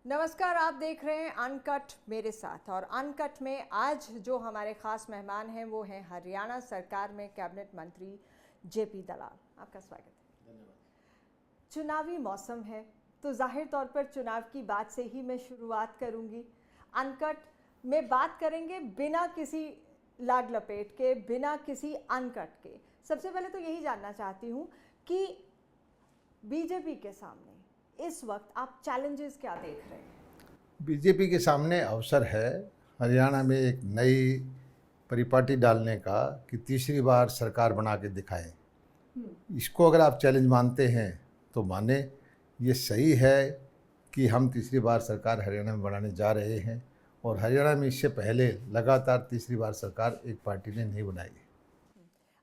नमस्कार, आप देख रहे हैं अनकट मेरे साथ। और अनकट में आज जो हमारे खास मेहमान हैं वो हैं हरियाणा सरकार में कैबिनेट मंत्री जेपी दलाल। आपका स्वागत है। धन्यवाद। चुनावी मौसम है तो जाहिर तौर पर चुनाव की बात से ही मैं शुरुआत करूंगी। अनकट में बात करेंगे बिना किसी लाग लपेट के, बिना किसी अनकट के। सबसे पहले तो यही जानना चाहती हूँ कि बीजेपी के सामने इस वक्त आप चैलेंजेस क्या देख रहे हैं? बीजेपी के सामने अवसर है हरियाणा में एक नई परिपाटी डालने का कि तीसरी बार सरकार बना के दिखाएं। इसको अगर आप चैलेंज मानते हैं तो माने, ये सही है कि हम तीसरी बार सरकार हरियाणा में बनाने जा रहे हैं। और हरियाणा में इससे पहले लगातार तीसरी बार सरकार एक पार्टी ने नहीं बनाई।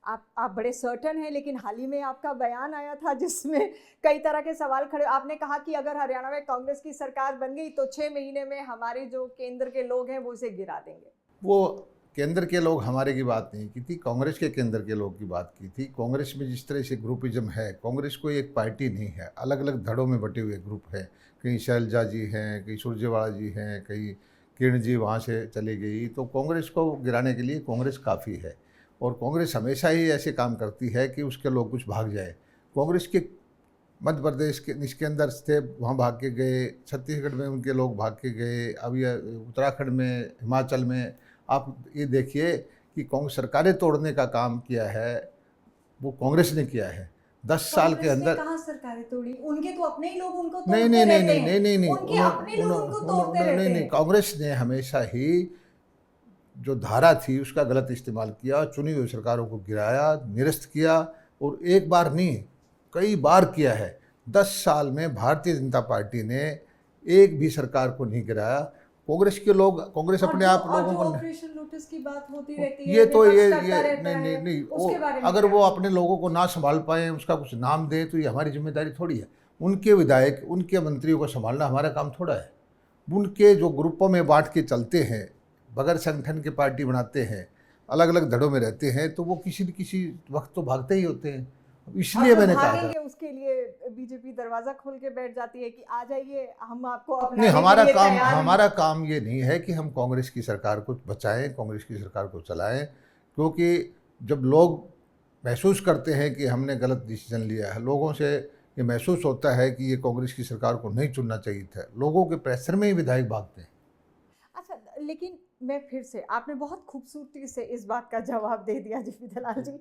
आप बड़े सर्टन हैं, लेकिन हाल ही में आपका बयान आया था जिसमें कई तरह के सवाल खड़े। आपने कहा कि अगर हरियाणा में कांग्रेस की सरकार बन गई तो 6 महीने में हमारे जो केंद्र के लोग हैं वो उसे गिरा देंगे। वो केंद्र के लोग हमारे की बात नहीं की थी, कांग्रेस के केंद्र के लोग की बात की थी। कांग्रेस में जिस तरह से ग्रुपिज्म है, कांग्रेस कोई एक पार्टी नहीं है, अलग अलग धड़ों में बटे हुए ग्रुप है। कहीं शैलजा जी हैं, कहीं सुरजेवाला जी हैं, कहीं किरण जी वहाँ से चली गई। तो कांग्रेस को गिराने के लिए कांग्रेस काफ़ी है। और कांग्रेस हमेशा ही ऐसे काम करती है कि उसके लोग कुछ भाग जाए। कांग्रेस के मध्य प्रदेश के इसके अंदर थे, वहाँ भाग के गए। छत्तीसगढ़ में उनके लोग भाग के गए। अब ये उत्तराखंड में, हिमाचल में आप ये देखिए कि कांग्रेस सरकारें तोड़ने का काम किया है वो कांग्रेस ने किया है 10 साल के अंदर। कहाँ सरकारें तोड़ी? उनके तो अपने ही लोग उनको तोड़ते नहीं नहीं नहीं रहते नहीं हैं। नहीं नहीं उनके अपने लोग उनको तोड़ते रहते नहीं, हैं। कांग्रेस ने हमेशा ही जो धारा थी उसका गलत इस्तेमाल किया, चुनी हुई सरकारों को गिराया, निरस्त किया। और एक बार नहीं, कई बार किया है। 10 साल में भारतीय जनता पार्टी ने एक भी सरकार को नहीं गिराया। कांग्रेस के लोग, कांग्रेस अपने आप लोगों को, ऑपरेशन लोटस की बात होती रहती है, ये तो ये नहीं नहीं नहीं नहीं उसके बारे में अगर वो अपने लोगों को ना संभाल पाए, उसका कुछ नाम दे, तो ये हमारी जिम्मेदारी थोड़ी है। उनके विधायक, उनके मंत्रियों को संभालना हमारा काम थोड़ा है। उनके जो ग्रुपों में बांट के चलते हैं, बगैर संगठन के पार्टी बनाते हैं, अलग अलग धड़ों में रहते हैं, तो वो किसी न किसी वक्त तो भागते ही होते हैं। इसलिए मैंने कहा था, उसके लिए बीजेपी दरवाजा खोल के बैठ जाती है कि आ जाइए, हम आपको अपनाने नहीं, के लिए तैयार हैं। हमारा काम ये नहीं है कि हम कांग्रेस की सरकार को बचाएं, कांग्रेस की सरकार को चलाएं। क्योंकि जब लोग महसूस करते हैं कि हमने गलत डिसीजन लिया है, लोगों से ये महसूस होता है कि ये कांग्रेस की सरकार को नहीं चुनना चाहिए था, लोगों के प्रेशर में ही विधायक भागते हैं। अच्छा, लेकिन मैं फिर से, आपने बहुत खूबसूरती से इस बात का जवाब दे दिया जेपी दलाल जी,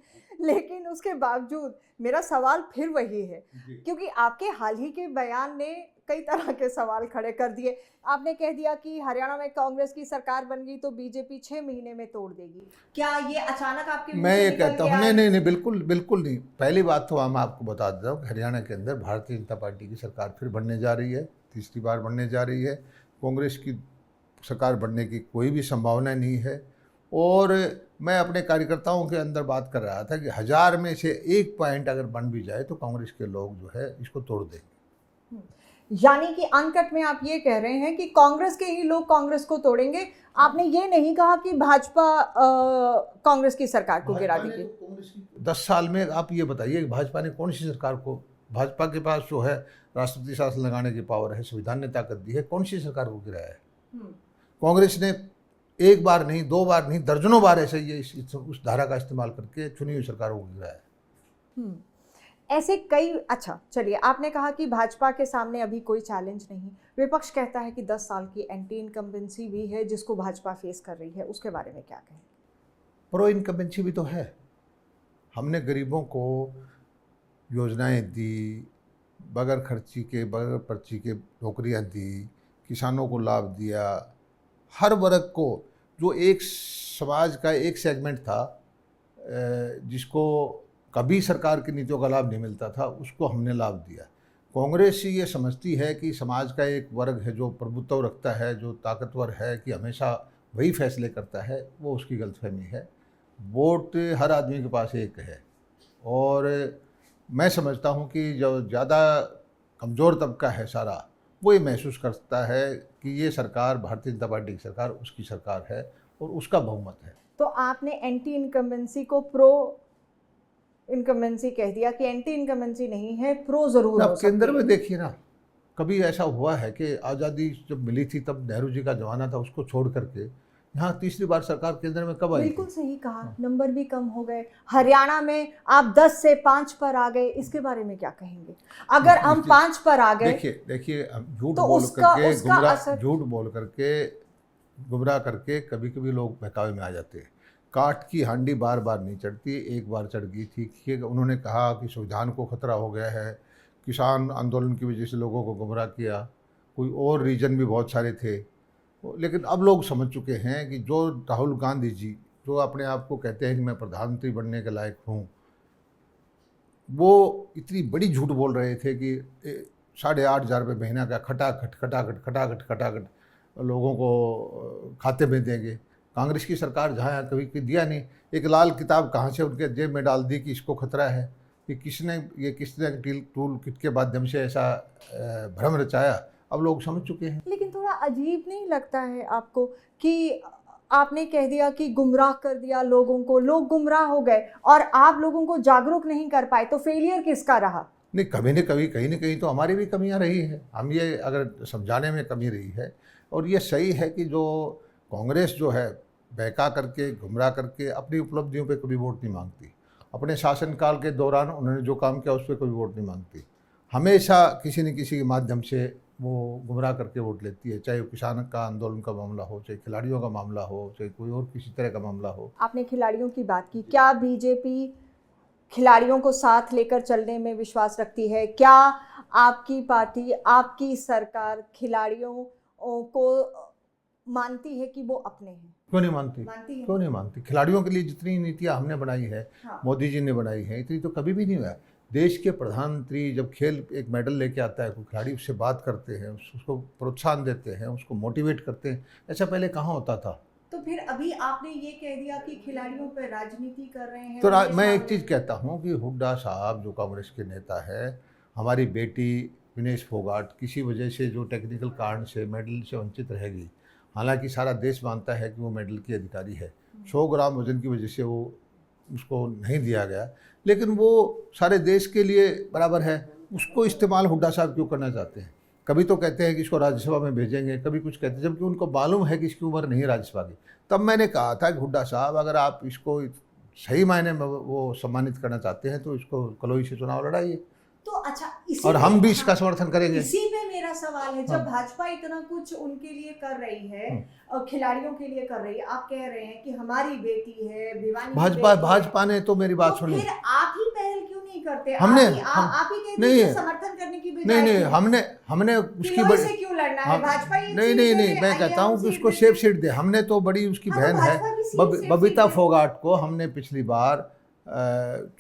लेकिन उसके बावजूद मेरा सवाल फिर वही है, क्योंकि आपके हाल ही के बयान ने कई तरह के सवाल खड़े कर दिए। आपने कह दिया कि हरियाणा में कांग्रेस की सरकार बन गई तो बीजेपी 6 महीने में तोड़ देगी। क्या ये अचानक आपके मुंह मैं से ये निकल कहता के हूँ, आया? नहीं, बिल्कुल बिल्कुल नहीं। पहली बात तो हम आपको बता देता हूँ कि हरियाणा के अंदर भारतीय जनता पार्टी की सरकार फिर बनने जा रही है, तीसरी बार बनने जा रही है। कांग्रेस की सरकार बनने की कोई भी संभावना नहीं है। और मैं अपने कार्यकर्ताओं के अंदर बात कर रहा था कि 1000 में से 1 पॉइंट अगर बन भी जाए तो कांग्रेस के लोग जो है इसको तोड़ देंगे। यानी कि अनकट में आप ये कह रहे हैं कि कांग्रेस के ही लोग कांग्रेस को तोड़ेंगे। आपने ये नहीं कहा कि भाजपा कांग्रेस की सरकार को गिरा देगी। 10 साल में आप ये बताइए कि भाजपा ने कौन सी सरकार को, भाजपा के पास जो है राष्ट्रपति शासन लगाने की पावर है, संविधान ने ताकत दी है, कौन सी सरकार को गिराया है? कांग्रेस ने एक बार नहीं, 2 बार नहीं, दर्जनों बार ऐसे ये उस धारा का इस्तेमाल करके चुनी हुई सरकारों को गिराया है। ऐसे कई, अच्छा चलिए, आपने कहा कि भाजपा के सामने अभी कोई चैलेंज नहीं। विपक्ष कहता है कि 10 साल की एंटी इनकम्बेंसी भी है जिसको भाजपा फेस कर रही है, उसके बारे में क्या कहें? प्रो इनकम्बेंसी भी तो है। हमने गरीबों को योजनाएं दी, बगैर खर्ची के, बगैर पर्ची के नौकरियां दी, किसानों को लाभ दिया, हर वर्ग को। जो एक समाज का एक सेगमेंट था जिसको कभी सरकार की नीतियों का लाभ नहीं मिलता था, उसको हमने लाभ दिया। कांग्रेस ये समझती है कि समाज का एक वर्ग है जो प्रभुत्व रखता है, जो ताकतवर है, कि हमेशा वही फैसले करता है। वो उसकी गलतफहमी है। वोट हर आदमी के पास एक है। और मैं समझता हूँ कि जो ज़्यादा कमज़ोर तबका है सारा, वो ये महसूस करता है कि ये सरकार, भारतीय जनता पार्टी की सरकार, उसकी सरकार है और उसका बहुमत है। तो आपने एंटी इनकम्बेंसी को प्रो इनकम्बेंसी कह दिया कि एंटी इनकम्बेंसी नहीं है, प्रो जरूर हो सकती है। केंद्र में देखिए ना, कभी ऐसा हुआ है कि आज़ादी जब मिली थी तब नेहरू जी का जमाना था, उसको छोड़ करके यहाँ तीसरी बार सरकार केंद्र में कब आई बिल्कुल थी? सही कहा, नंबर भी कम हो गए। हरियाणा में आप 10 से 5 पर आ गए, इसके बारे में क्या कहेंगे? अगर हम 5 पर आ गए देखिए देखिए, हम झूठ तो बोल उसका करके उसका असर झूठ बोल करके गुमराह करके कभी कभी लोग बहकावे में आ जाते हैं। काठ की हांडी बार बार नहीं चढ़ती, एक बार चढ़ गई थी कि उन्होंने कहा कि संविधान को खतरा हो गया है, किसान आंदोलन की वजह से लोगों को गुमराह किया, कोई और रीजन भी बहुत सारे थे। लेकिन अब लोग समझ चुके हैं कि जो राहुल गांधी जी जो अपने आप को कहते हैं कि मैं प्रधानमंत्री बनने के लायक हूँ, वो इतनी बड़ी झूठ बोल रहे थे कि 8,500 रुपये महीना का खटाखट खटाखट खटाखट खटाखट लोगों को खाते में देंगे। कांग्रेस की सरकार जहाँ कभी दिया नहीं। एक लाल किताब कहाँ से उनके जेब में डाल दी कि इसको खतरा है, कि किसने टूल किट के माध्यम से ऐसा भ्रम रचाया। अब लोग समझ चुके हैं। लेकिन थोड़ा अजीब नहीं लगता है आपको कि आपने कह दिया कि गुमराह कर दिया लोगों को, लोग गुमराह हो गए और आप लोगों को जागरूक नहीं कर पाए, तो फेलियर किसका रहा? नहीं, कभी न कभी कहीं न कहीं तो हमारी भी कमियां रही है। हम ये अगर समझाने में कमी रही है, और ये सही है कि जो कांग्रेस जो है बहका करके गुमराह करके अपनी उपलब्धियों पे कभी वोट नहीं मांगती। अपने शासनकाल के दौरान उन्होंने जो काम किया उस पर कभी वोट नहीं मांगती। हमेशा किसी न किसी के माध्यम से वो गुमराह करके वोट लेती है, चाहे वो किसान का आंदोलन का मामला हो, चाहे खिलाड़ियों का मामला हो, चाहे कोई और किसी तरह का मामला हो। आपने खिलाड़ियों की बात की, क्या बीजेपी खिलाड़ियों को साथ लेकर चलने में विश्वास रखती है? क्या आपकी पार्टी, आपकी सरकार खिलाड़ियों को मानती है कि वो अपने हैं? क्यों नहीं मानती? मानती है? क्यों नहीं मानती? खिलाड़ियों के लिए जितनी नीतियां हमने बनाई है, हाँ। मोदी जी ने बनाई है, इतनी तो कभी भी नहीं हुआ। देश के प्रधानमंत्री जब खेल एक मेडल लेके आता है, कोई खिलाड़ी उससे बात करते हैं, उसको प्रोत्साहन देते हैं, उसको मोटिवेट करते हैं। ऐसा पहले कहाँ होता था? तो फिर अभी आपने ये कह दिया कि खिलाड़ियों पर राजनीति कर रहे हैं। तो मैं एक चीज़ कहता हूँ कि हुड्डा साहब जो कांग्रेस के नेता है, हमारी बेटी विनेश फोगाट किसी वजह से जो टेक्निकल कारण से मेडल से वंचित रह गई। हालांकि सारा देश मानता है कि वो मेडल की अधिकारी है। 100 ग्राम वजन की वजह से वो उसको नहीं दिया गया, लेकिन वो सारे देश के लिए बराबर है। उसको इस्तेमाल हुड्डा साहब क्यों करना चाहते हैं? कभी तो कहते हैं कि इसको राज्यसभा में भेजेंगे, कभी कुछ कहते हैं, जबकि उनको मालूम है कि इसकी उम्र नहीं है राज्यसभा की। तब मैंने कहा था कि हुड्डा साहब अगर आप इसको सही मायने में वो सम्मानित करना चाहते हैं तो इसको कलोई से चुनाव लड़ाइए। तो अच्छा, और हम भी इसका समर्थन करेंगे। इसी पे मेरा सवाल है, जब भाजपा इतना कुछ उनके लिए कर रही है और खिलाड़ियों के लिए कर रही है, आप कह रहे हैं कि हमारी बेटी है, भिवानी भाजपा ने तो मेरी बात सुनी। फिर आप ही पहल क्यों नहीं करते? हमने आप ही कहते हैं समर्थन करने की बजाय। नहीं, हमने उसकी से क्यों लड़ना है? भाजपा ही नहीं, मैं कहता हूँ कि उसको सेफ सीट दे। हमने तो बड़ी उसकी बहन है बबीता फोगाट को हमने पिछली बार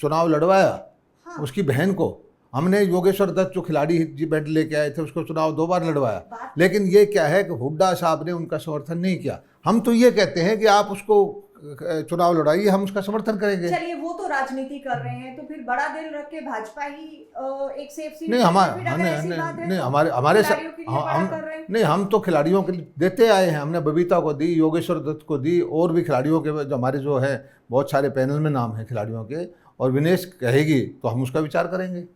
चुनाव लड़वाया। उसकी बहन को हमने योगेश्वर दत्त जो खिलाड़ी जी मेडल लेके आए थे उसको चुनाव 2 बार लड़वाया। लेकिन ये क्या है कि हुड्डा साहब ने उनका समर्थन नहीं किया। हम तो ये कहते हैं कि आप उसको चुनाव लड़ाइए, हम उसका समर्थन करेंगे। चलिए, वो तो राजनीति कर रहे हैं, तो फिर बड़ा दिल रख के भाजपा ही एक सेफ सीट नहीं, हमारे साथ नहीं, हम तो खिलाड़ियों के लिए देते आए हैं। हमने बबीता को दी, योगेश्वर दत्त को दी, और भी खिलाड़ियों के जो हमारे जो है बहुत सारे पैनल में नाम है खिलाड़ियों के, और विनेश कहेगी तो हम उसका विचार करेंगे।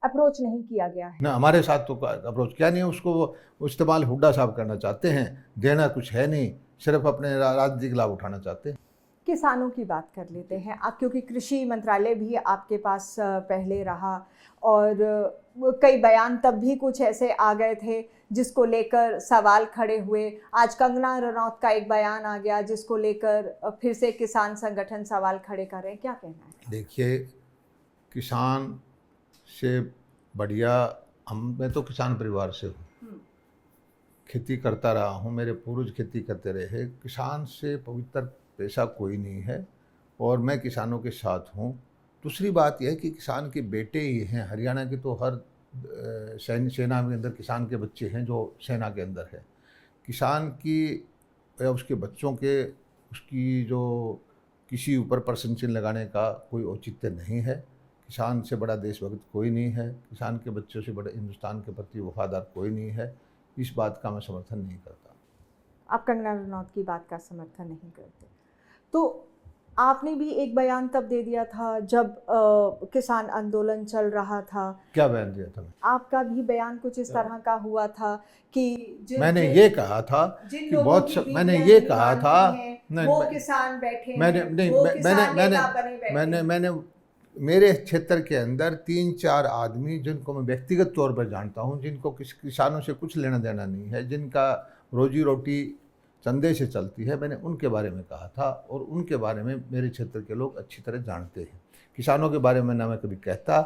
अप्रोच नहीं किया गया है ना, हमारे साथ तो अप्रोच क्या नहीं है। उसको इस्तेमाल हुड्डा साहब करना चाहते हैं, देना कुछ है नहीं, सिर्फ अपने राजनीतिक लाभ उठाना चाहते हैं। किसानों की बात कर लेते हैं आप, क्योंकि कृषि मंत्रालय भी आपके पास पहले रहा और कई बयान तब भी कुछ ऐसे आ गए थे जिसको लेकर सवाल खड़े हुए। आज कंगना रनौत का एक बयान आ गया जिसको लेकर फिर से किसान संगठन सवाल खड़े कर रहे हैं, क्या कहना है? देखिए, किसान से बढ़िया मैं तो किसान परिवार से हूँ, खेती करता रहा हूँ, मेरे पूर्वज खेती करते रहे। किसान से पवित्र पेशा कोई नहीं है और मैं किसानों के साथ हूँ। दूसरी बात यह है कि किसान के बेटे ही हैं। हरियाणा की तो हर सेना के अंदर किसान के बच्चे हैं जो सेना के अंदर है। किसान की या उसके बच्चों के उसकी जो किसी ऊपर प्रश्न चिन्ह लगाने का कोई औचित्य नहीं है। किसान से बड़ा देशभक्त कोई नहीं है, किसान के बच्चों से बड़ा हिंदुस्तान के प्रति वफादार कोई नहीं है। इस बात का मैं समर्थन नहीं करता। आप कंगना रनौत की बात का समर्थन नहीं करते, तो आपने भी एक बयान तब दे दिया था जब किसान आंदोलन चल रहा था। क्या बयान दिया था? आपका भी बयान कुछ इस तरह का हुआ था कि मैंने ये कहा था कि बहुत मैंने ये कहा था वो किसान बैठे मैंने हैं, नहीं वो मैं- किसान मैंने नेता बने बैठे मैंने हैं। मैंने मेरे क्षेत्र के अंदर 3-4 आदमी जिनको मैं व्यक्तिगत तौर पर जानता हूँ, जिनको किसानों से कुछ लेना देना नहीं है, जिनका रोजी रोटी चंदे से चलती है, मैंने उनके बारे में कहा था और उनके बारे में मेरे क्षेत्र के लोग अच्छी तरह जानते हैं। किसानों के बारे में ना मैं कभी कहता,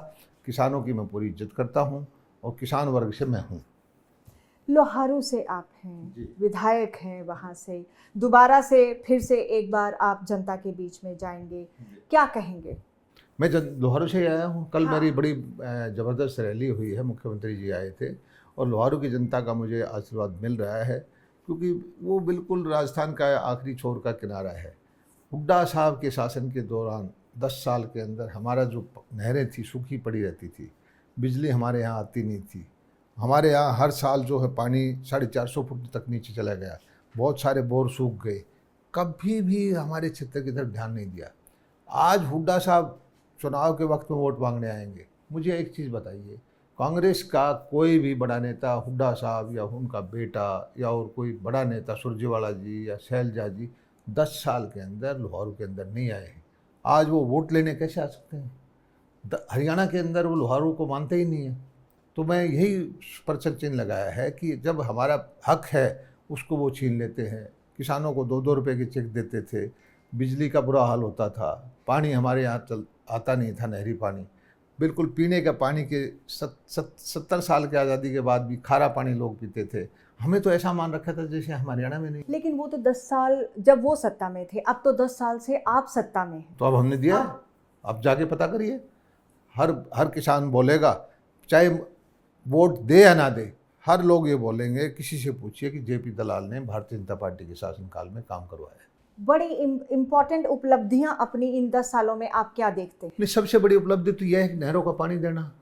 किसानों की मैं पूरी इज्जत करता हूँ और किसान वर्ग से मैं हूँ। लोहारू से आप हैं, जी। विधायक हैं, वहाँ से दोबारा से फिर से एक बार आप जनता के बीच में जाएंगे, क्या कहेंगे? मैं लोहारू से आया हूँ। कल हाँ। मेरी बड़ी ज़बरदस्त रैली हुई है, मुख्यमंत्री जी आए थे और लोहारू की जनता का मुझे आशीर्वाद मिल रहा है, क्योंकि वो बिल्कुल राजस्थान का आखिरी छोर का किनारा है। हुड्डा साहब के शासन के दौरान 10 साल के अंदर हमारा जो नहरें थी सूखी पड़ी रहती थी, बिजली हमारे यहाँ आती नहीं थी, हमारे यहाँ हर साल जो है पानी 450 फुट तक नीचे चला गया, बहुत सारे बोर सूख गए, कभी भी हमारे क्षेत्र की तरफ ध्यान नहीं दिया। आज हुड्डा साहब चुनाव के वक्त में वोट मांगने आएंगे। मुझे एक चीज़ बताइए, कांग्रेस का कोई भी बड़ा नेता हुड्डा साहब या उनका बेटा या और कोई बड़ा नेता सुरजेवाला जी या शैलजा जी 10 साल के अंदर लोहारू के अंदर नहीं आए हैं। आज वो वोट लेने कैसे आ सकते हैं? हरियाणा के अंदर वो लोहारू को मानते ही नहीं है। तो मैं यही परचम चिन्ह लगाया है कि जब हमारा हक है उसको वो छीन लेते हैं। किसानों को 2-2 रुपये के चेक देते थे, बिजली का बुरा हाल होता था, पानी हमारे यहाँ आता नहीं था, नहरी पानी बिल्कुल पीने का पानी के 70 साल की आज़ादी के बाद भी खारा पानी लोग पीते थे। हमें तो ऐसा मान रखा था जैसे हम हरियाणा में नहीं। लेकिन वो तो 10 साल जब वो सत्ता में थे, अब तो 10 साल से आप सत्ता में हैं। तो अब हमने दिया, अब जाके पता करिए। हर किसान बोलेगा, चाहे वोट दे या ना दे, हर लोग ये बोलेंगे, किसी से पूछिए कि जेपी दलाल ने भारतीय जनता पार्टी के शासनकाल में काम करवाया है। बड़ी इम्पोर्टेंट उपलब्धियां अपनी इन 10 सालों में आप क्या देखते हैं? सबसे बड़ी उपलब्धि तो यह है कि नहरों का पानी देना।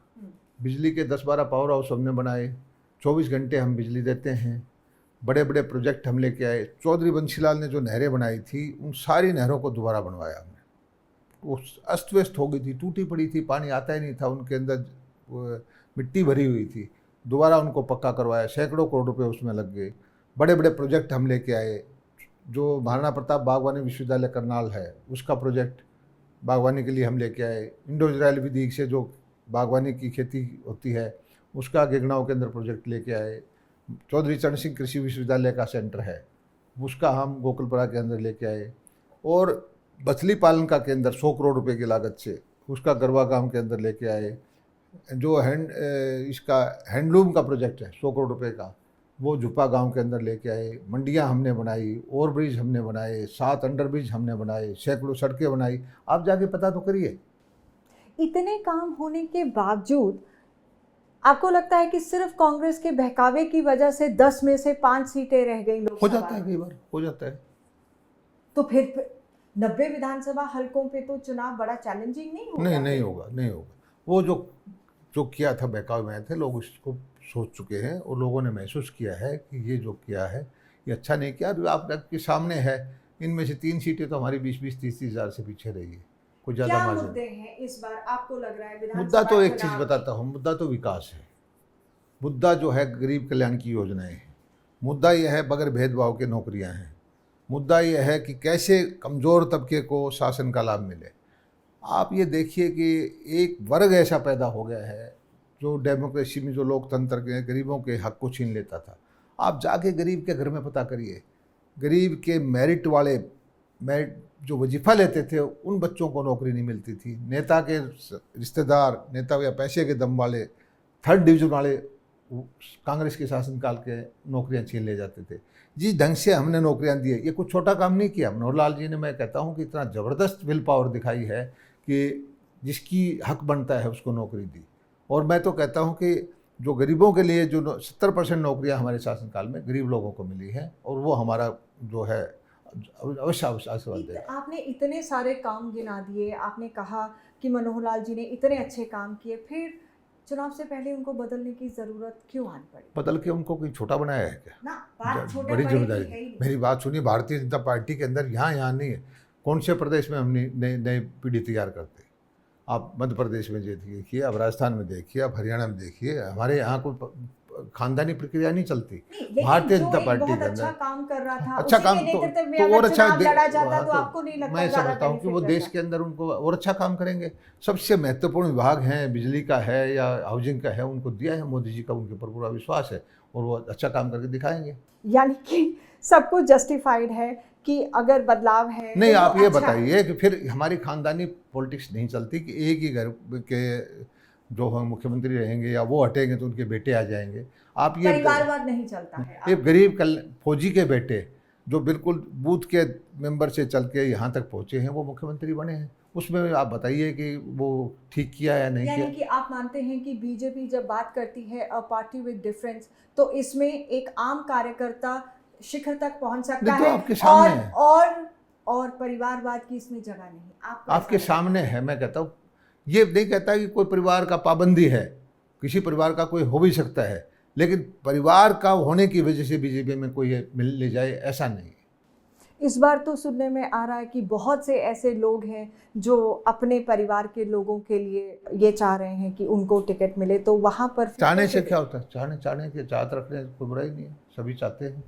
बिजली के 10-12 पावर हाउस हमने बनाए, 24 घंटे हम बिजली देते हैं। बड़े बड़े प्रोजेक्ट हम लेके आए। चौधरी बंशीलाल ने जो नहरें बनाई थी, उन सारी नहरों को दोबारा बनवाया हमने। वो अस्त व्यस्त हो गई थी, टूटी पड़ी थी, पानी आता ही नहीं था, उनके अंदर मिट्टी भरी हुई थी, दोबारा उनको पक्का करवाया। सैकड़ों करोड़ रुपए उसमें लग गए। बड़े बड़े प्रोजेक्ट हम लेके आए। जो महाराणा प्रताप बागवानी विश्वविद्यालय करनाल है, उसका प्रोजेक्ट बागवानी के लिए हम लेके आए। इंडो इजराइल विधि से जो बागवानी की खेती होती है, उसका गिगनाव के अंदर प्रोजेक्ट लेके आए। चौधरी चरण सिंह कृषि विश्वविद्यालय का सेंटर है, उसका हम गोकुलपुरा के अंदर लेके आए। और मछली पालन का केंद्र 100 करोड़ रुपए की लागत से, उसका गरवा गांव के अंदर लेके आए। जो इसका हैंडलूम का प्रोजेक्ट है 100 करोड़ रुपए का, वो झुप्पा गांव के अंदर लेके आए। मंडियां हमने बनाई, ओवर ब्रिज हमने बनाए, 7 अंडर ब्रिज हमने बनाए, सैकड़ों सड़कें बनाई। आप जाके पता तो करिए। इतने काम होने के बावजूद आपको लगता है कि सिर्फ कांग्रेस के बहकावे की वजह से 10 में से 5 सीटें रह गई लोकसभा? हो जाता है, कई बार हो जाता है। तो फिर 90 विधानसभा हलकों पे तो चुनाव बड़ा चैलेंजिंग नहीं होगा? नहीं होगा। वो जो किया था बहकावे में थे लोग, उसको सोच चुके हैं और लोगों ने महसूस किया है कि ये जो किया है ये अच्छा नहीं किया। आपके सामने है, इनमें से 3 सीटें तो हमारी 20-30 हज़ार से पीछे रही है। कोई ज़्यादा क्या मार्जिन। मुद्दे हैं इस बार आपको लग रहा है विधानसभा? मुद्दा तो एक चीज़ बताता हूँ, मुद्दा तो विकास है। मुद्दा जो है गरीब कल्याण की योजनाएं हैं। मुद्दा यह है बगैर भेदभाव के नौकरियां हैं। मुद्दा यह है कि कैसे कमज़ोर तबके को शासन का लाभ मिले। आप ये देखिए कि एक वर्ग ऐसा पैदा हो गया है जो डेमोक्रेसी में, जो लोकतंत्र के गरीबों के हक को छीन लेता था। आप जाके गरीब के घर में पता करिए, गरीब के मेरिट जो वजीफ़ा लेते थे उन बच्चों को नौकरी नहीं मिलती थी। नेता के रिश्तेदार, नेता या पैसे के दम वाले, 3rd डिवीज़न वाले कांग्रेस के शासनकाल के नौकरियां छीन ले जाते थे। जिस ढंग से हमने नौकरियां दी है, ये कुछ छोटा काम नहीं किया। मनोहर लाल जी ने, मैं कहता हूं कि इतना ज़बरदस्त विल पावर दिखाई है कि जिसकी हक बनता है उसको नौकरी दी। और मैं तो कहता हूं कि जो गरीबों के लिए जो 70% नौकरियां हमारे शासनकाल में गरीब लोगों को मिली हैं, और वो हमारा जो है अवश्य आशीर्वाद देगा। आपने इतने सारे काम गिना दिए, आपने कहा कि मनोहर लाल जी ने इतने अच्छे काम किए, फिर चुनाव से पहले उनको बदलने की जरूरत क्यों आन पड़ी? बदल के उनको कोई छोटा बनाया है क्या? ना, बात छोटे बड़ी बड़े की जिम्मेदारी। है ही नहीं। मेरी बात सुनिए, भारतीय जनता पार्टी के अंदर यहाँ नहीं है। कौन से प्रदेश में हम नई नई पीढ़ी तैयार करते? आप मध्य प्रदेश में देखिए, आप राजस्थान में देखिए, आप हरियाणा में देखिए, हमारे यहाँ कोई खानदानी प्रक्रिया नहीं चलती। भारतीय जनता पार्टी के अच्छा अंदर काम कर रहा था, अच्छा उसी काम के नेतृत्व में तो अगर और अच्छा चुनाव लड़ा जाता हाँ, तो आपको नहीं लगता मैं ज़्यादा समझता हूँ कि वो बेनिफिट देश रहता? के अंदर उनको और अच्छा काम करेंगे। सबसे महत्वपूर्ण विभाग हैं, बिजली का है या हाउसिंग का है, उनको दिया है मोदी जी का, उनके ऊपर पूरा विश्वास है और वो अच्छा काम करके दिखाएंगे। यानी कि सब कुछ जस्टिफाइड है कि अगर बदलाव है नहीं, तो वो आप ये अच्छा है। बताइए कि फिर हमारी खानदानी पॉलिटिक्स नहीं चलती कि एक ही घर के जो हम मुख्यमंत्री रहेंगे या वो हटेंगे तो उनके बेटे आ जाएंगे। आप ये परिवारवाद नहीं चलता है। एक गरीब फौजी के बेटे जो बिल्कुल बूथ के मेंबर से चल के यहाँ तक पहुँचे हैं, वो मुख्यमंत्री बने हैं। उसमें आप बताइए कि वो ठीक किया या नहीं किया। यानी कि आप मानते हैं कि बीजेपी जब बात करती है अ पार्टी विद डिफरेंस, तो इसमें एक आम कार्यकर्ता शिखर तक पहुंच सकता नहीं, तो है आपके सामने है। और परिवारवाद की इसमें जगह नहीं। आपके सामने है। मैं कहता हूँ, ये नहीं कहता कि कोई परिवार का पाबंदी है, किसी परिवार का कोई हो भी सकता है, लेकिन परिवार का होने की वजह से बीजेपी में कोई मिल ले जाए, ऐसा नहीं। इस बार तो सुनने में आ रहा है कि बहुत से ऐसे लोग हैं जो अपने परिवार के लोगों के लिए ये चाह रहे हैं कि उनको टिकट मिले, तो वहाँ पर चाहने से क्या होता है? चाहने की चाहत रखने कोई बुराई नहीं है, सभी चाहते हैं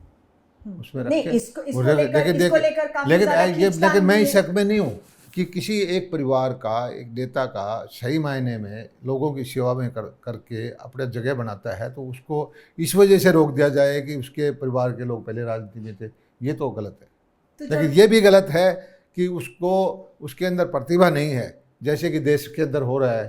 उसमें नहीं, रखें। इसको लेकर काफी लेकिन ज़्यादा लेकिन खींचतान मैं भी इस है। शक में नहीं हूँ कि किसी एक परिवार का, एक नेता का सही मायने में लोगों की सेवा में करके अपने जगह बनाता है, तो उसको इस वजह से रोक दिया जाए कि उसके परिवार के लोग पहले राजनीति में थे, ये तो गलत है। लेकिन ये भी गलत है कि उसके अंदर प्रतिभा नहीं है, जैसे कि देश के अंदर हो रहा है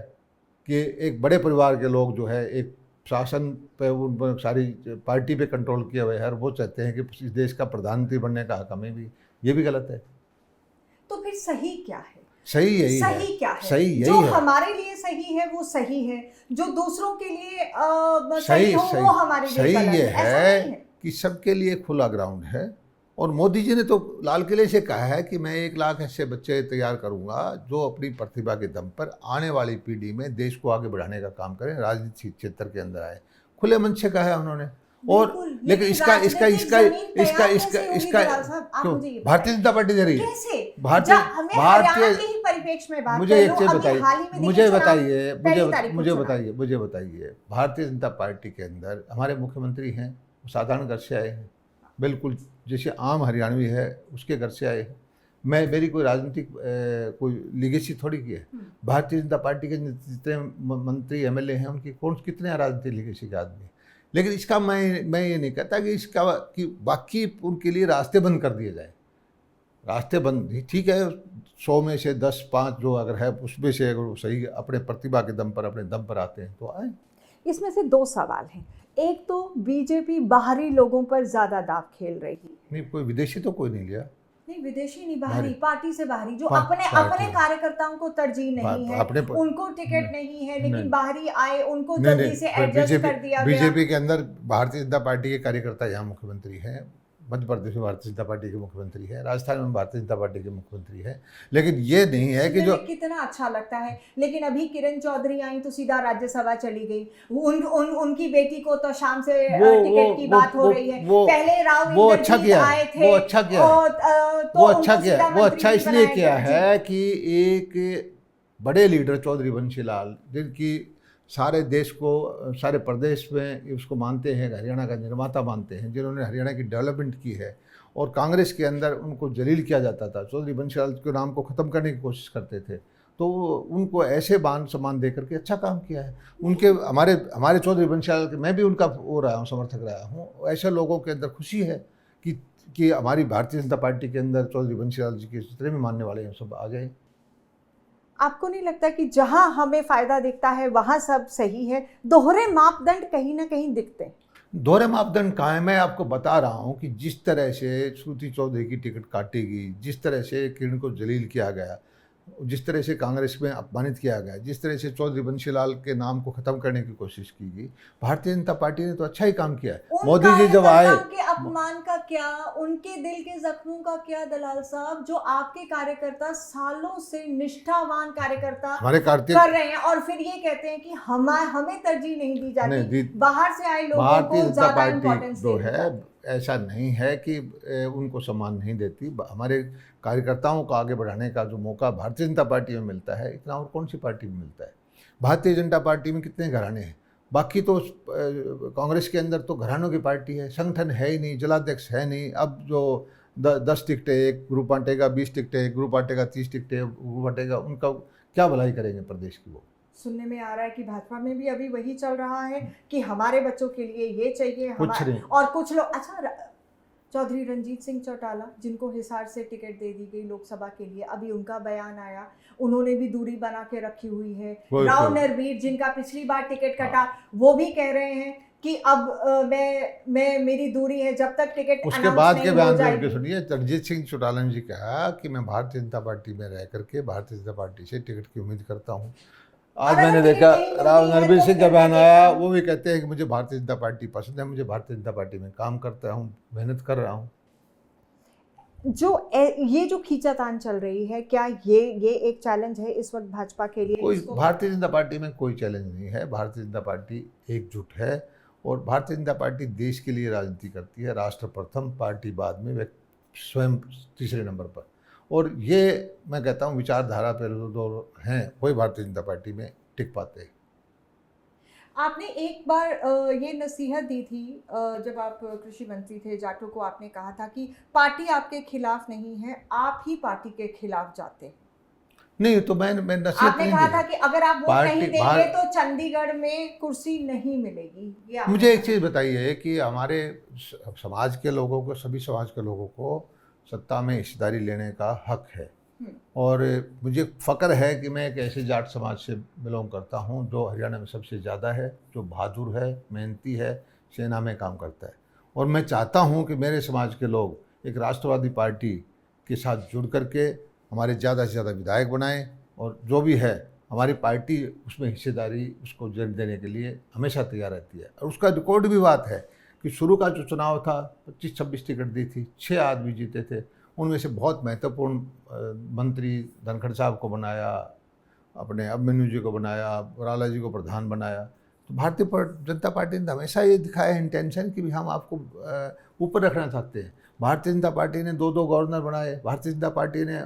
कि एक बड़े परिवार के लोग जो है एक शासन पे, उन पर सारी पार्टी पे कंट्रोल किया हुआ है और वो चाहते हैं कि इस देश का प्रधानमंत्री बनने का हक हमें भी। ये भी गलत है। तो फिर सही क्या है? सही यही है। सही क्या है? सही यही जो है। हमारे लिए सही है वो सही है, जो दूसरों के लिए सही सही हो वो हमारे लिए सही गलत ये है। ऐसा नहीं है कि सबके लिए खुला ग्राउंड है। और मोदी जी ने तो लाल किले से कहा है कि मैं 1 लाख ऐसे बच्चे तैयार करूंगा जो अपनी प्रतिभा के दम पर आने वाली पीढ़ी में देश को आगे बढ़ाने का काम करें, राजनीति क्षेत्र के अंदर आए। खुले मन से कहा है उन्होंने। और लेकिन इसका क्यों भारतीय जनता पार्टी दे रही है? मुझे बताइए भारतीय जनता पार्टी के अंदर हमारे मुख्यमंत्री हैं, वो साधारण घर से आए हैं, बिल्कुल जैसे आम हरियाणवी है उसके घर से आए हैं। मेरी कोई राजनीतिक कोई लीगेसी थोड़ी की है। भारतीय जनता पार्टी के जितने मंत्री एमएलए हैं उनकी कितने राजनीतिक लीगेसी के आदमी। लेकिन इसका मैं ये नहीं कहता कि बाकी उनके लिए रास्ते बंद कर दिए जाए। रास्ते बंद ठीक है, 100 में से 10-5 जो अगर है उसमें से अगर वो सही अपने प्रतिभा के दम पर, अपने दम पर आते हैं तो आए। इसमें से 2 सवाल हैं। एक तो बीजेपी बाहरी लोगों पर ज्यादा दाव खेल रही है। नहीं, कोई विदेशी तो कोई नहीं लिया। नहीं, विदेशी नहीं, बाहरी, पार्टी से बाहरी, जो अपने कार्यकर्ताओं को तरजीह नहीं है, उनको टिकट नहीं है, लेकिन बाहरी आए उनको जल्दी से एडजस्ट कर दिया गया। बीजेपी के अंदर भारतीय जनता पार्टी के कार्यकर्ता यहाँ मुख्यमंत्री हैं, मध्य प्रदेश में भारतीय जनता पार्टी के मुख्यमंत्री है, राजस्थान में भारतीय जनता पार्टी के मुख्यमंत्री है। लेकिन ये नहीं है कि जो कितना अच्छा लगता है। लेकिन अभी किरण चौधरी आई तो सीधा राज्यसभा चली गई। उनकी बेटी को तो शाम से टिकट की बात हो रही है। पहले राव वो अच्छा किया, वो अच्छा इसलिए किया है कि एक बड़े लीडर चौधरी बंशीलाल, जिनकी सारे देश को, सारे प्रदेश में उसको मानते हैं, हरियाणा का निर्माता मानते हैं, जिन्होंने हरियाणा की डेवलपमेंट की है और कांग्रेस के अंदर उनको जलील किया जाता था, चौधरी बंशीलाल के नाम को ख़त्म करने की कोशिश करते थे, तो उनको ऐसे मान सम्मान दे करके अच्छा काम किया है। उनके हमारे चौधरी बंशीलाल के, मैं भी उनका हो रहा हूँ, समर्थक रहा हूँ। ऐसे लोगों के अंदर खुशी है कि हमारी भारतीय जनता पार्टी के अंदर चौधरी बंशीलाल जी के जितने भी मानने वाले हैं सब आ जाए। आपको नहीं लगता कि जहां हमें फायदा दिखता है वहां सब सही है? दोहरे मापदंड कहीं ना कहीं दिखते हैं। दोहरे मापदंड कहाँ है? मैं आपको बता रहा हूँ कि जिस तरह से श्रुति चौधरी की टिकट काटेगी, जिस तरह से किरण को जलील किया गया, जिस तरह से कांग्रेस में अपमानित किया गया, जिस तरह से चौधरी बंशीलाल के नाम को ख़त्म करने की कोशिश की गई, भारतीय जनता पार्टी ने तो अच्छा ही काम किया है। मोदी जी जब आए, अपमान का क्या, उनके दिल के जख्मों का क्या दलाल साहब, जो आपके कार्यकर्ता सालों से निष्ठावान कार्यकर्ता हमारे कार्तिक कर रहे हैं और फिर ये कहते हैं कि हमें तरजीह नहीं दी जाती, बाहर से आए लोगों भारतीय को जनता ज्यादा इंपॉर्टेंस पार्टी जो दी है जाती। ऐसा नहीं है कि उनको सम्मान नहीं देती। हमारे कार्यकर्ताओं को आगे बढ़ाने का जो मौका भारतीय जनता पार्टी में मिलता है, इतना और कौन सी पार्टी में मिलता है। भारतीय जनता पार्टी में कितने घराने हैं, बाकी तो कांग्रेस के अंदर तो घरानों की पार्टी है, संगठन है ही नहीं, जिलाध्यक्ष है नहीं। अब जो 10 टिकटें एक ग्रुप बांटेगा, 20 टिकटें एक ग्रुप बांटेगा, 30 टिकटें ग्रुप बांटेगा, उनका क्या भलाई करेंगे प्रदेश की वो। सुनने में आ रहा है कि भाजपा में भी अभी वही चल रहा है कि हमारे बच्चों के लिए ये चाहिए, कुछ नहीं। और कुछ लोग, अच्छा, चौधरी रंजीत सिंह चौटाला जिनको हिसार से टिकट दे दी गई लोकसभा के लिए, अभी उनका बयान आया, उन्होंने भी दूरी बना के रखी हुई है। राव नरवीर जिनका पिछली बार टिकट कटा, वो भी कह रहे हैं कि अब मैं मेरी दूरी है जब तक टिकट उसके बाद के बयान में सुनिए, रणजीत सिंह चौटाला जी कहा कि मैं भारतीय जनता पार्टी में रह करके भारतीय जनता पार्टी से टिकट की उम्मीद करता हूँ। आज मैंने देखा राव नरवीर सिंह का बयान आया, वो भी कहते हैं कि मुझे भारतीय जनता पार्टी पसंद है, मुझे भारतीय जनता पार्टी में काम करता हूँ, मेहनत कर रहा हूँ। ये जो खींचातान चल रही है, क्या ये एक चैलेंज है इस वक्त भाजपा के लिए? कोई भारतीय जनता पार्टी में कोई चैलेंज नहीं है। भारतीय जनता पार्टी एकजुट है और भारतीय जनता पार्टी देश के लिए राजनीति करती है। राष्ट्र प्रथम, पार्टी बाद में, वे स्वयं तीसरे नंबर पर। और ये मैं कहता हूँ विचारधारा पर जो हैं वही भारतीय जनता पार्टी में टिक पाते हैं। आपने एक बार ये नसीहत दी थी जब आप कृषि मंत्री थे, जाटों को आपने कहा था कि पार्टी आपके खिलाफ नहीं है, आप ही पार्टी के खिलाफ जाते। नहीं तो मैं नसीहत आपने कहा था कि अगर आप वोट नहीं देंगे तो चंडीगढ़ में कुर्सी नहीं मिलेगी। मुझे एक चीज़ बताइए कि हमारे समाज के लोगों को, सभी समाज के लोगों को सत्ता में हिस्सेदारी लेने का हक है, और मुझे फ़ख्र है कि मैं एक ऐसे जाट समाज से बिलोंग करता हूं जो हरियाणा में सबसे ज़्यादा है, जो बहादुर है, मेहनती है, सेना में काम करता है। और मैं चाहता हूं कि मेरे समाज के लोग एक राष्ट्रवादी पार्टी के साथ जुड़ करके हमारे ज़्यादा से ज़्यादा विधायक बनाएं, और जो भी है हमारी पार्टी उसमें हिस्सेदारी उसको देने के लिए हमेशा तैयार रहती है। और उसका रिकॉर्ड भी बात है कि शुरू का जो चुनाव था 25-26 टिकट दी थी, 6 आदमी जीते थे, उनमें से बहुत महत्वपूर्ण मंत्री धनखड़ साहब को बनाया, अपने अभिमन्यु जी को बनाया, वराला जी को प्रधान बनाया। तो भारतीय जनता पार्टी ने हमेशा ये दिखाया इंटेंशन कि भी हम आपको ऊपर रखना चाहते हैं। भारतीय जनता पार्टी ने 2 गवर्नर बनाए, भारतीय जनता पार्टी ने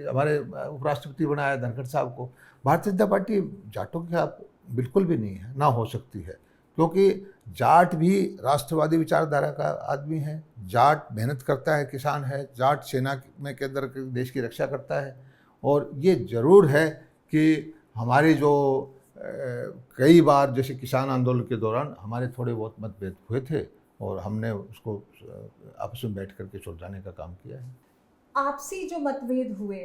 हमारे उपराष्ट्रपति बनाया धनखड़ साहब को। भारतीय जनता पार्टी जाटों के खिलाफ बिल्कुल भी नहीं है, ना हो सकती है, क्योंकि जाट भी राष्ट्रवादी विचारधारा का आदमी है, जाट मेहनत करता है, किसान है, जाट सेना में के अंदर देश की रक्षा करता है। और ये ज़रूर है कि हमारे जो कई बार जैसे किसान आंदोलन के दौरान हमारे थोड़े बहुत मतभेद हुए थे और हमने उसको आपस में बैठ करके सुलझाने का काम किया है। आपसी जो मतभेद हुए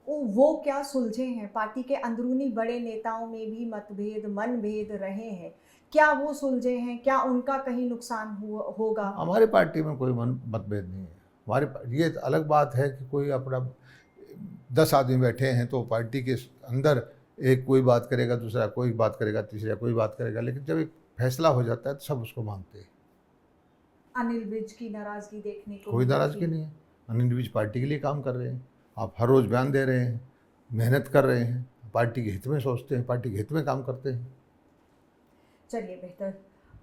वो क्या सुलझे हैं? पार्टी के अंदरूनी बड़े नेताओं में भी मतभेद, मनभेद रहे हैं, क्या वो सुलझे हैं? क्या उनका कहीं नुकसान होगा? हमारे पार्टी में कोई मतभेद नहीं है। हमारे ये अलग बात है कि कोई अपना 10 आदमी बैठे हैं तो पार्टी के अंदर एक कोई बात करेगा, दूसरा कोई बात करेगा, तीसरा कोई बात करेगा, लेकिन जब एक फैसला हो जाता है तो सब उसको मानते हैं। अनिल विज की नाराजगी देखने को कोई नाराजगी नहीं है। अनिल विज पार्टी के लिए काम कर रहे हैं, आप हर रोज़ बयान दे रहे हैं, मेहनत कर रहे हैं, पार्टी के हित में सोचते हैं, पार्टी के हित में काम करते हैं। चलिए बेहतर,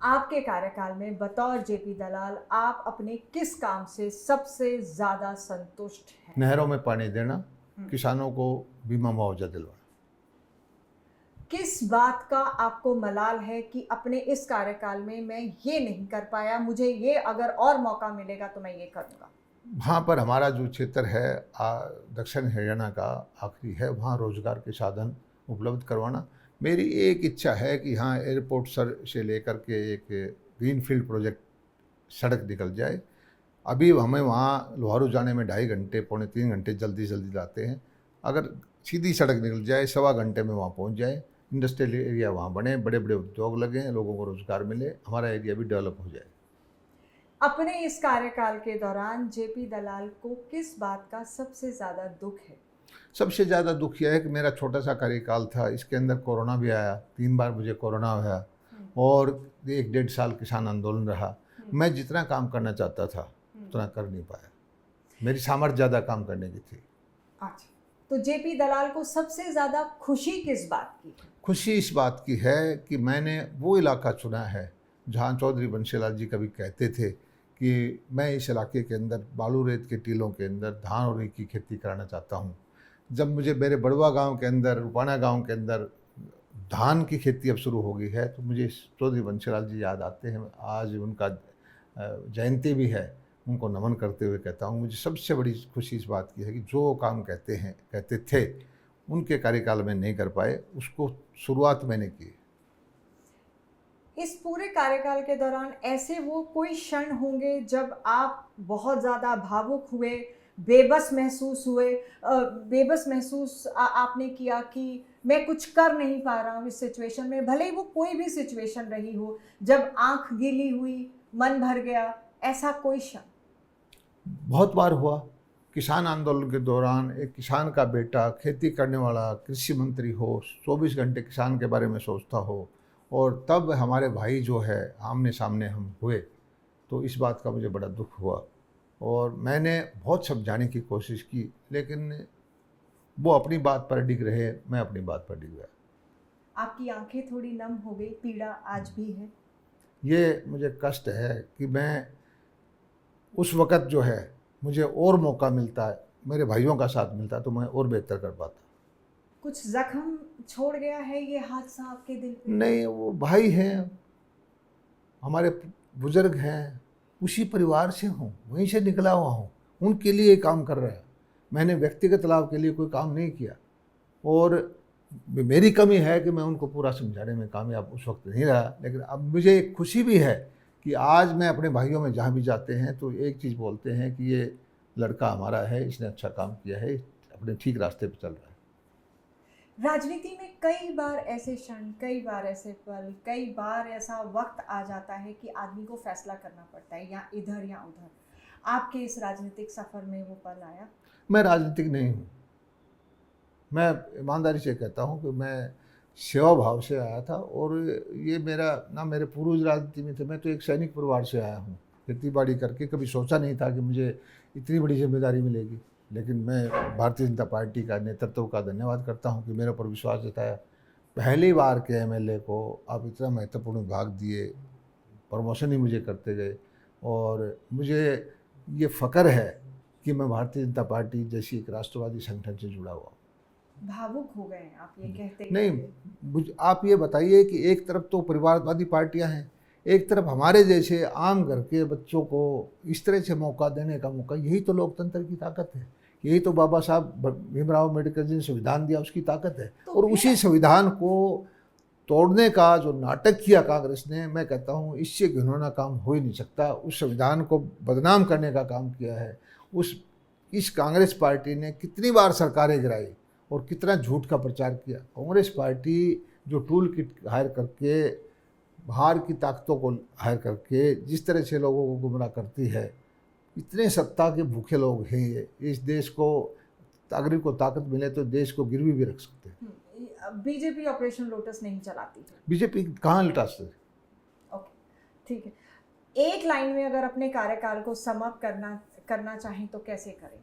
आपके कार्यकाल में बतौर जेपी दलाल आप अपने किस काम से सबसे ज़्यादा संतुष्ट हैं? नहरों में पानी देना, किसानों को बीमा मुआवजा दिलवाना। किस बात का आपको मलाल है कि अपने इस कार्यकाल में मैं ये नहीं कर पाया, मुझे ये अगर और मौका मिलेगा तो मैं ये करूँगा? वहाँ पर हमारा जो क्षेत्र है दक्षिण हरियाणा का आखिरी है, वहाँ रोज़गार के साधन उपलब्ध करवाना। मेरी एक इच्छा है कि हाँ, एयरपोर्ट से लेकर के एक ग्रीनफील्ड प्रोजेक्ट सड़क निकल जाए। अभी हमें वहाँ लोहारू जाने में 2.5 घंटे, पौने 3 घंटे जल्दी जाते हैं। अगर सीधी सड़क निकल जाए, 1.25 घंटे में वहाँ पहुँच जाए, इंडस्ट्रियल एरिया वहाँ बने, बड़े बड़े उद्योग लगे, लोगों को रोज़गार मिले, हमारा एरिया भी डेवलप हो जाए। अपने इस कार्यकाल के दौरान जेपी दलाल को किस बात का सबसे ज़्यादा दुख है? सबसे ज़्यादा दुख यह है कि मेरा छोटा सा कार्यकाल था, इसके अंदर कोरोना भी आया, 3 बार मुझे कोरोना हुआ और 1-1.5 साल किसान आंदोलन रहा। मैं जितना काम करना चाहता था उतना कर नहीं पाया, मेरी सामर्थ्य ज़्यादा काम करने की थी। अच्छा, तो जेपी दलाल को सबसे ज़्यादा खुशी किस बात की? खुशी इस बात की है कि मैंने वो इलाका चुना है जहाँ चौधरी बंशीलाल जी कभी कहते थे कि मैं इस इलाके के अंदर बालू रेत के टीलों के अंदर धान और की खेती कराना चाहता हूँ। जब मुझे मेरे बड़वा गांव के अंदर, रूपाना गांव के अंदर धान की खेती अब शुरू हो गई है तो मुझे चौधरी बंशीलाल जी याद आते हैं। आज उनका जयंती भी है, उनको नमन करते हुए कहता हूँ मुझे सबसे बड़ी खुशी इस बात की है कि जो काम कहते थे उनके कार्यकाल में नहीं कर पाए, उसको शुरुआत मैंने की। इस पूरे कार्यकाल के दौरान ऐसे वो कोई क्षण होंगे जब आप बहुत ज़्यादा भावुक हुए, बेबस महसूस हुए, बेबस महसूस आपने किया कि मैं कुछ कर नहीं पा रहा हूँ इस सिचुएशन में, भले ही वो कोई भी सिचुएशन रही हो, जब आंख गीली हुई, मन भर गया, ऐसा कोई क्षण? बहुत बार हुआ। किसान आंदोलन के दौरान एक किसान का बेटा, खेती करने वाला कृषि मंत्री हो, 24 घंटे किसान के बारे में सोचता हो, और तब हमारे भाई जो है आमने सामने हम हुए, तो इस बात का मुझे बड़ा दुख हुआ और मैंने बहुत समझाने की कोशिश की, लेकिन वो अपनी बात पर डिग रहे, मैं अपनी बात पर डिग गया। आपकी आंखें थोड़ी नम हो गई, पीड़ा आज भी है? ये मुझे कष्ट है कि मैं उस वक़्त जो है मुझे और मौका मिलता है, मेरे भाइयों का साथ मिलता तो मैं और बेहतर कर पाता। कुछ जख्म छोड़ गया है ये हादसा आपके दिल पे? नहीं, वो भाई हैं, हमारे बुजुर्ग हैं, उसी परिवार से हूँ, वहीं से निकला हुआ हूँ, उनके लिए काम कर रहा है। मैंने व्यक्तिगत लाभ के लिए कोई काम नहीं किया और मेरी कमी है कि मैं उनको पूरा समझाने में कामयाब उस वक्त नहीं रहा। लेकिन अब मुझे एक खुशी भी है कि आज मैं अपने भाइयों में जहाँ भी जाते हैं तो एक चीज़ बोलते हैं कि ये लड़का हमारा है, इसने अच्छा काम किया है, अपने ठीक रास्ते पर चल रहा है। राजनीति में कई बार ऐसे क्षण, कई बार ऐसे पल, कई बार ऐसा वक्त आ जाता है कि आदमी को फैसला करना पड़ता है, या इधर या उधर। आपके इस राजनीतिक सफ़र में वो पल आया? मैं राजनीतिक नहीं हूँ, मैं ईमानदारी से कहता हूँ कि मैं सेवा भाव से आया था और ये मेरा ना, मेरे पूर्वज राजनीति में थे, मैं तो एक सैनिक परिवार से आया हूँ। खेती बाड़ी करके कभी सोचा नहीं था कि मुझे इतनी बड़ी जिम्मेदारी मिलेगी, लेकिन मैं भारतीय जनता पार्टी का नेतृत्व का धन्यवाद करता हूँ कि मेरे ऊपर विश्वास जताया। पहली बार के एमएलए को आप इतना महत्वपूर्ण विभाग दिए, प्रमोशन ही मुझे करते गए और मुझे ये फ़ख्र है कि मैं भारतीय जनता पार्टी जैसी एक राष्ट्रवादी संगठन से जुड़ा हुआ। भावुक हो गए आप ये कहते नहीं, आप ये बताइए कि एक तरफ तो परिवारवादी पार्टियां हैं, एक तरफ हमारे जैसे आम घर के बच्चों को इस तरह से मौका देने का मौका, यही तो लोकतंत्र की ताकत है, यही तो बाबा साहब भीमराव अम्बेडकर जी ने संविधान दिया उसकी ताकत है। तो और उसी संविधान को तोड़ने का जो नाटक किया कांग्रेस ने, मैं कहता हूँ इससे घिनौना काम हो ही नहीं सकता। उस संविधान को बदनाम करने का काम किया है। इस कांग्रेस पार्टी ने कितनी बार सरकारें गिराई और कितना झूठ का प्रचार किया। कांग्रेस पार्टी जो टूल किट हायर करके, बाहर की ताकतों को हायर करके जिस तरह से लोगों को गुमराह करती है, इतने सत्ता के भूखे लोग हैं ये। इस देश को अगर इनको ताकत मिले तो देश को गिरवी भी रख सकते हैं। बीजेपी ऑपरेशन लोटस नहीं चलाती है? बीजेपी कहाँ लटा सकती? ओके, ठीक है। एक लाइन में अगर अपने कार्यकाल को सम अप करना चाहें तो कैसे करेंगे?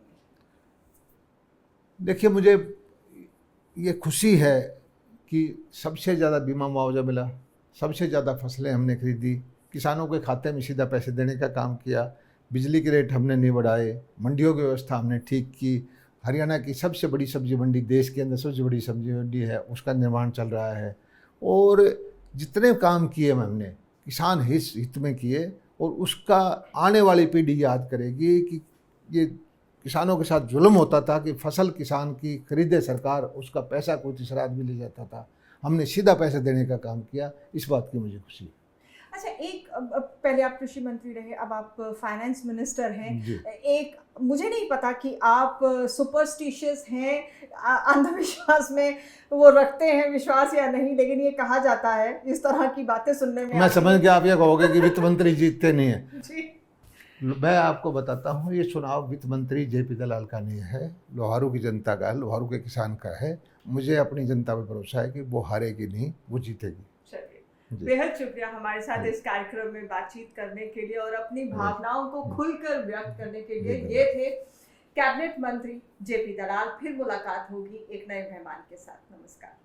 देखिए, मुझे ये खुशी है कि सबसे ज़्यादा बीमा मुआवजा मिला, सबसे ज़्यादा फसलें हमने खरीदी, किसानों के खाते में सीधा पैसे देने का काम किया, बिजली के रेट हमने नहीं बढ़ाए, मंडियों की व्यवस्था हमने ठीक की। हरियाणा की सबसे बड़ी सब्जी मंडी, देश के अंदर सबसे बड़ी सब्जी मंडी है, उसका निर्माण चल रहा है। और जितने काम किए हमने किसान हित में किए, और उसका आने वाली पीढ़ी याद करेगी कि ये किसानों के साथ जुल्म होता था कि फसल किसान की खरीदे सरकार, उसका पैसा कोई तीसरा आदमी ले जाता था। हमने सीधा पैसे देने का काम किया, इस बात की मुझे खुशी है। अच्छा, एक पहले आप कृषि मंत्री रहे, अब आप फाइनेंस मिनिस्टर हैं। एक मुझे नहीं पता कि आप सुपरस्टिशियस हैं, अंधविश्वास में वो रखते हैं विश्वास या नहीं, लेकिन ये कहा जाता है, इस तरह की बातें सुनने में। मैं समझ गया आप ये कहोगे कि वित्त मंत्री जीतते नहीं है। जी, मैं आपको बताता हूँ, ये चुनाव वित्त मंत्री जेपी दलाल का नहीं है, लोहारू की जनता का है, लोहारू के किसान का है। मुझे अपनी जनता पर भरोसा है कि वो हारेगी नहीं, वो जीतेगी। चलिए, बेहद शुक्रिया हमारे साथ इस कार्यक्रम में बातचीत करने के लिए और अपनी भावनाओं को खुलकर व्यक्त करने के लिए। ये थे कैबिनेट मंत्री जेपी दलाल। फिर मुलाकात होगी एक नए मेहमान के साथ। नमस्कार।